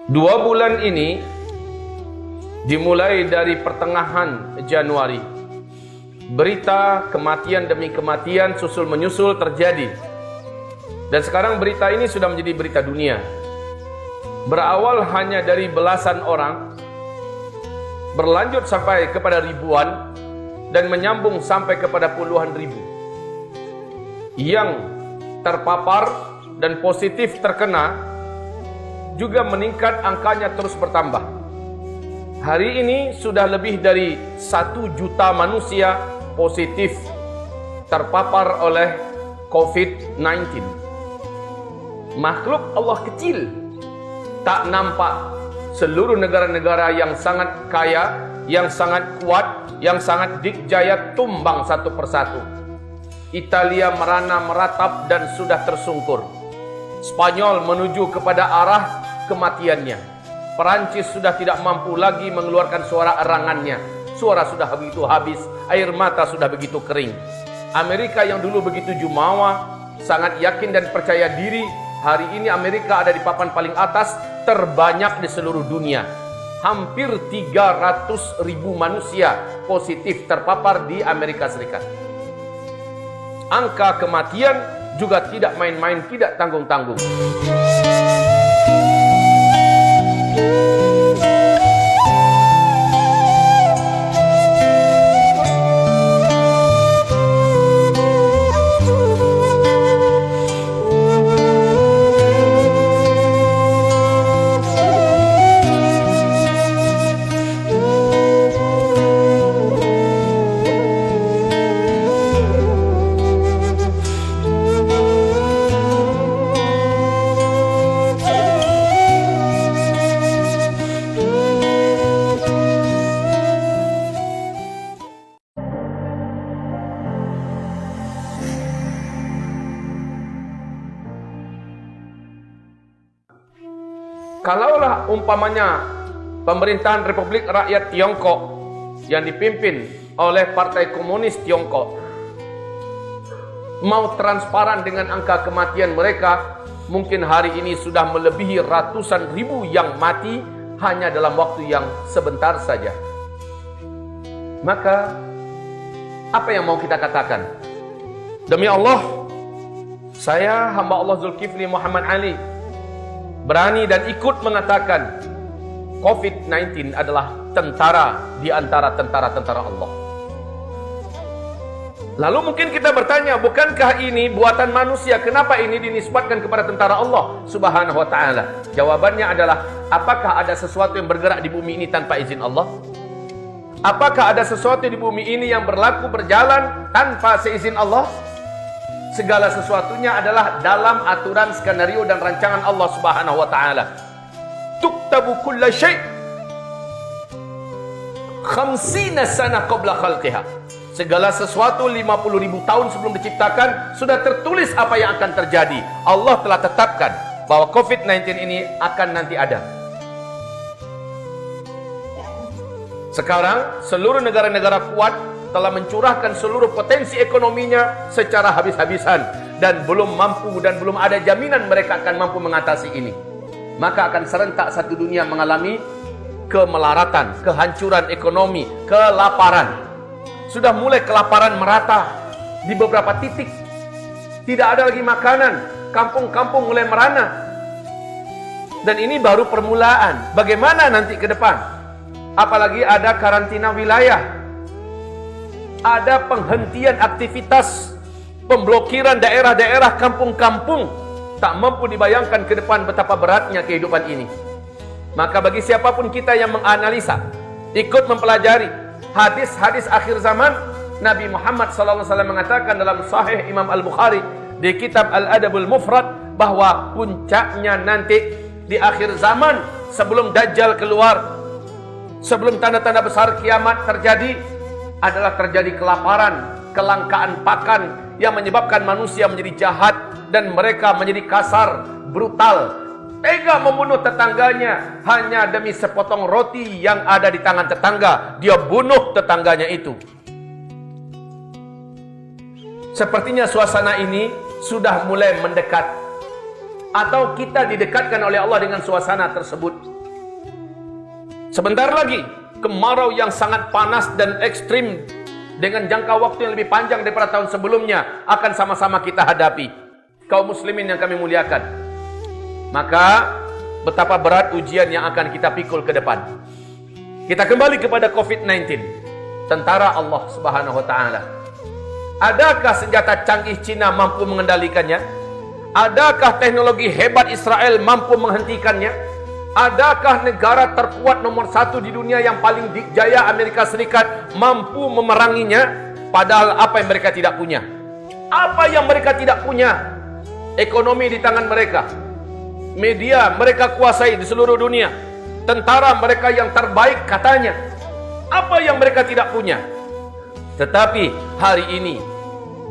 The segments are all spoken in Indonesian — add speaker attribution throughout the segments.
Speaker 1: 2 bulan ini dimulai dari pertengahan Januari. Berita kematian demi kematian susul menyusul terjadi. Dan sekarang berita ini sudah menjadi berita dunia. Berawal hanya dari belasan orang, berlanjut sampai kepada ribuan, dan menyambung sampai kepada puluhan ribu. Yang terpapar dan positif terkena juga meningkat, angkanya terus bertambah. Hari ini sudah lebih dari 1 juta manusia positif terpapar oleh COVID-19. Makhluk Allah kecil, tak nampak. Seluruh negara-negara yang sangat kaya, yang sangat kuat, yang sangat dikjaya tumbang satu persatu. Italia merana meratap dan sudah tersungkur. Spanyol menuju kepada arah kematiannya. Perancis sudah tidak mampu lagi mengeluarkan suara erangannya. Suara sudah begitu habis, air mata sudah begitu kering. Amerika yang dulu begitu jumawa, sangat yakin dan percaya diri, hari ini Amerika ada di papan paling atas, terbanyak di seluruh dunia. Hampir 300.000 manusia positif terpapar di Amerika Serikat. Angka kematian juga tidak main-main, tidak tanggung-tanggung. Kalaulah umpamanya pemerintahan Republik Rakyat Tiongkok yang dipimpin oleh Partai Komunis Tiongkok mau transparan dengan angka kematian mereka, mungkin hari ini sudah melebihi ratusan ribu yang mati hanya dalam waktu yang sebentar saja. Maka apa yang mau kita katakan? Demi Allah, saya hamba Allah Zulkifli Muhammad Ali berani dan ikut mengatakan COVID-19 adalah tentara di antara tentara-tentara Allah. Lalu mungkin kita bertanya, bukankah ini buatan manusia? Kenapa ini dinisbatkan kepada tentara Allah Subhanahu wa ta'ala? Jawabannya adalah, apakah ada sesuatu yang bergerak di bumi ini tanpa izin Allah? Apakah ada sesuatu di bumi ini yang berlaku berjalan tanpa seizin Allah? Segala sesuatunya adalah dalam aturan, skenario dan rancangan Allah Subhanahu wa taala. Tuktabu kulla syai' 50 sana qabla khalqiha. Segala sesuatu 50.000 tahun sebelum diciptakan sudah tertulis apa yang akan terjadi. Allah telah tetapkan bahwa COVID-19 ini akan nanti ada. Sekarang seluruh negara-negara kuat telah mencurahkan seluruh potensi ekonominya secara habis-habisan dan belum mampu dan belum ada jaminan mereka akan mampu mengatasi ini. Maka akan serentak satu dunia mengalami kemelaratan, kehancuran ekonomi, kelaparan. Sudah mulai kelaparan merata di beberapa titik. Tidak ada lagi makanan, kampung-kampung mulai merana. Dan ini baru permulaan. Bagaimana nanti ke depan? Apalagi ada karantina wilayah. Ada penghentian aktivitas, pemblokiran daerah-daerah, kampung-kampung. Tak mampu dibayangkan ke depan betapa beratnya kehidupan ini. Maka bagi siapapun kita yang menganalisa, ikut mempelajari hadis-hadis akhir zaman, Nabi Muhammad SAW mengatakan dalam Sahih Imam Al-Bukhari di kitab Al-Adabul Mufrad bahwa puncaknya nanti di akhir zaman, sebelum Dajjal keluar, sebelum tanda-tanda besar kiamat terjadi, adalah terjadi kelaparan, kelangkaan pakan yang menyebabkan manusia menjadi jahat dan mereka menjadi kasar, brutal, tega membunuh tetangganya hanya demi sepotong roti yang ada di tangan tetangga. Dia bunuh tetangganya itu. Sepertinya suasana ini sudah mulai mendekat. atau kita didekatkan oleh Allah dengan suasana tersebut. Sebentar lagi kemarau yang sangat panas dan ekstrim dengan jangka waktu yang lebih panjang daripada tahun sebelumnya akan sama-sama kita hadapi. Kaum muslimin yang kami muliakan, maka betapa berat ujian yang akan kita pikul ke depan. Kita kembali kepada COVID-19. Tentara Allah Subhanahu wa taala. Adakah senjata canggih Cina mampu mengendalikannya? Adakah teknologi hebat Israel mampu menghentikannya? Adakah negara terkuat nomor 1 di dunia yang paling jaya Amerika Serikat mampu memeranginya? Padahal apa yang mereka tidak punya? Apa yang mereka tidak punya? Ekonomi di tangan mereka. Media mereka kuasai di seluruh dunia. Tentara mereka yang terbaik katanya. Apa yang mereka tidak punya? Tetapi hari ini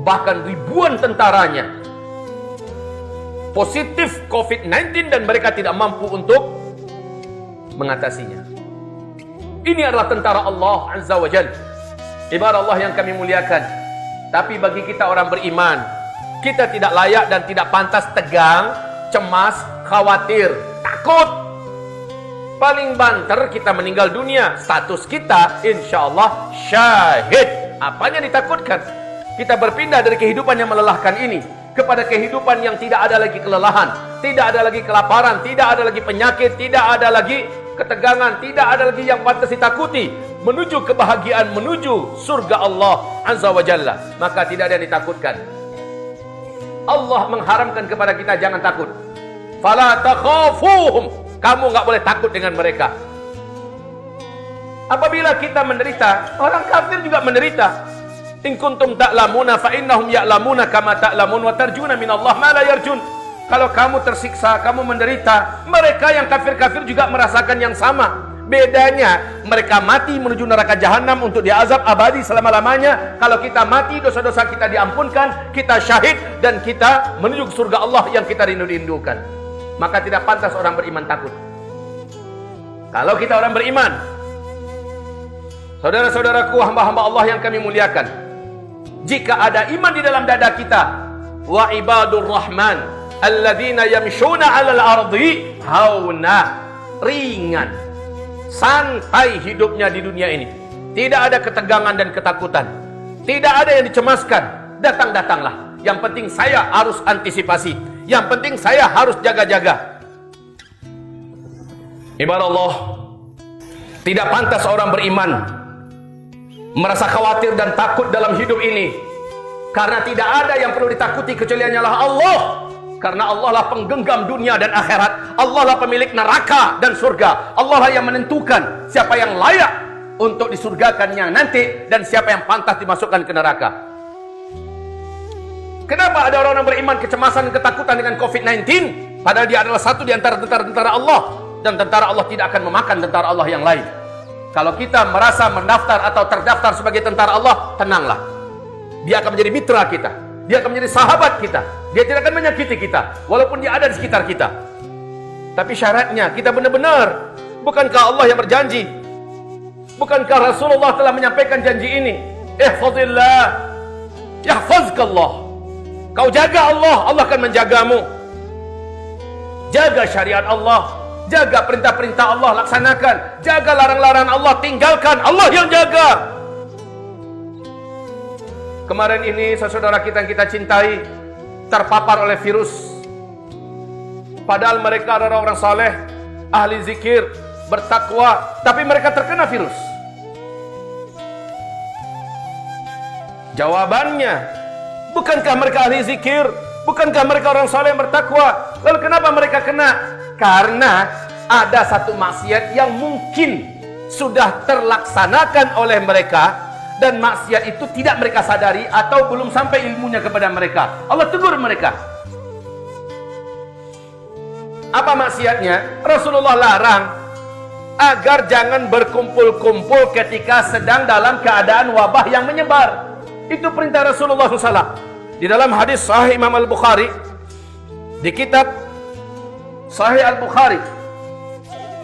Speaker 1: bahkan ribuan tentaranya positif COVID-19 dan mereka tidak mampu untuk mengatasinya. Ini adalah tentara Allah Azza wa Jalla. Ibarat Allah yang kami muliakan. Tapi bagi kita orang beriman, kita tidak layak dan tidak pantas tegang, cemas, khawatir, takut. Paling banter kita meninggal dunia, status kita insyaallah syahid. Apanya ditakutkan? Kita berpindah dari kehidupan yang melelahkan ini kepada kehidupan yang tidak ada lagi kelelahan, tidak ada lagi kelaparan, tidak ada lagi penyakit, tidak ada lagi ketegangan, tidak ada lagi yang pantas ditakuti, menuju kebahagiaan, menuju surga Allah Azza wa Jalla. Maka tidak ada yang ditakutkan. Allah mengharamkan kepada kita jangan takut. Fala takhafuhum. Kamu nggak boleh takut dengan mereka. Apabila kita menderita, orang kafir juga menderita. In kuntum ta'lamuna fa innahum ya'lamuna kama ta'lamun wa tarjuna minallah ma la yarjun. Kalau kamu tersiksa, kamu menderita, mereka yang kafir-kafir juga merasakan yang sama. Bedanya, mereka mati menuju neraka jahanam untuk diazab abadi selama-lamanya. Kalau kita mati, dosa-dosa kita diampunkan, kita syahid, dan kita menuju ke surga Allah yang kita rindu-rindukan. Maka tidak pantas orang beriman takut. Kalau kita orang beriman, saudara-saudaraku, hamba-hamba Allah yang kami muliakan, jika ada iman di dalam dada kita, wa ibadur rahman alladzina yamshuna 'alal ardi hauna, ringan, santai hidupnya di dunia ini. Tidak ada ketegangan dan ketakutan. Tidak ada yang dicemaskan. Datang-datanglah. Yang penting saya harus antisipasi. Yang penting saya harus jaga-jaga. Ibarat Allah, tidak pantas orang beriman merasa khawatir dan takut dalam hidup ini. Karena tidak ada yang perlu ditakuti kecuali hanyalah Allah. Karena Allah lah penggenggam dunia dan akhirat. Allah lah pemilik neraka dan surga. Allah lah yang menentukan siapa yang layak untuk disurgakannya nanti dan siapa yang pantas dimasukkan ke neraka. Kenapa ada orang-orang beriman kecemasan dan ketakutan dengan COVID-19? Padahal dia adalah satu di antara tentara-tentara Allah. Dan tentara Allah tidak akan memakan tentara Allah yang lain. Kalau kita merasa mendaftar atau terdaftar sebagai tentara Allah, tenanglah. Dia akan menjadi mitra kita. Dia akan menjadi sahabat kita. Dia tidak akan menyakiti kita. Walaupun dia ada di sekitar kita. Tapi syaratnya kita benar-benar. Bukankah Allah yang berjanji? Bukankah Rasulullah telah menyampaikan janji ini? Ihfazillah yahfazkallah. Kau jaga Allah, Allah akan menjagamu. Jaga syariat Allah, jaga perintah-perintah Allah, laksanakan. Jaga larang-larangan Allah, tinggalkan. Allah yang jaga. Kemarin ini saudara kita yang kita cintai terpapar oleh virus. Padahal mereka adalah orang saleh, ahli zikir, bertakwa, tapi mereka terkena virus. Jawabannya, bukankah mereka ahli zikir? Bukankah mereka orang saleh yang bertakwa? Lalu kenapa mereka kena? Karena ada satu maksiat yang mungkin sudah terlaksanakan oleh mereka dan maksiat itu tidak mereka sadari atau belum sampai ilmunya kepada mereka. Allah tegur mereka. Apa maksiatnya? Rasulullah larang agar jangan berkumpul-kumpul ketika sedang dalam keadaan wabah yang menyebar. Itu perintah Rasulullah SAW. Di dalam hadis Sahih Imam Al-Bukhari, di kitab Sahih Al-Bukhari,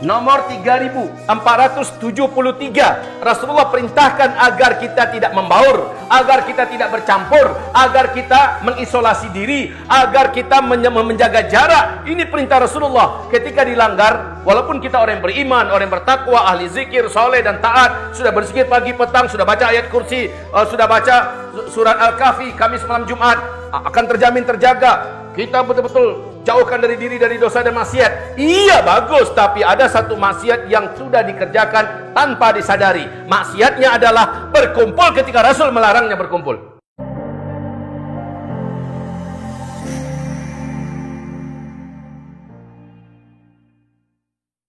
Speaker 1: Nomor 3473, Rasulullah perintahkan agar kita tidak membaur, agar kita tidak bercampur, agar kita mengisolasi diri, agar kita menjaga jarak. Ini perintah Rasulullah. Ketika dilanggar, walaupun kita orang yang beriman, orang yang bertakwa, ahli zikir, soleh dan taat, sudah berzikir pagi petang, sudah baca ayat kursi, sudah baca surat Al-Kahfi Kamis malam Jumat, akan terjamin terjaga. Kita betul-betul jauhkan dari diri dari dosa dan maksiat. Iya, bagus, tapi ada satu maksiat yang sudah dikerjakan tanpa disadari. Maksiatnya adalah berkumpul ketika Rasul melarangnya berkumpul.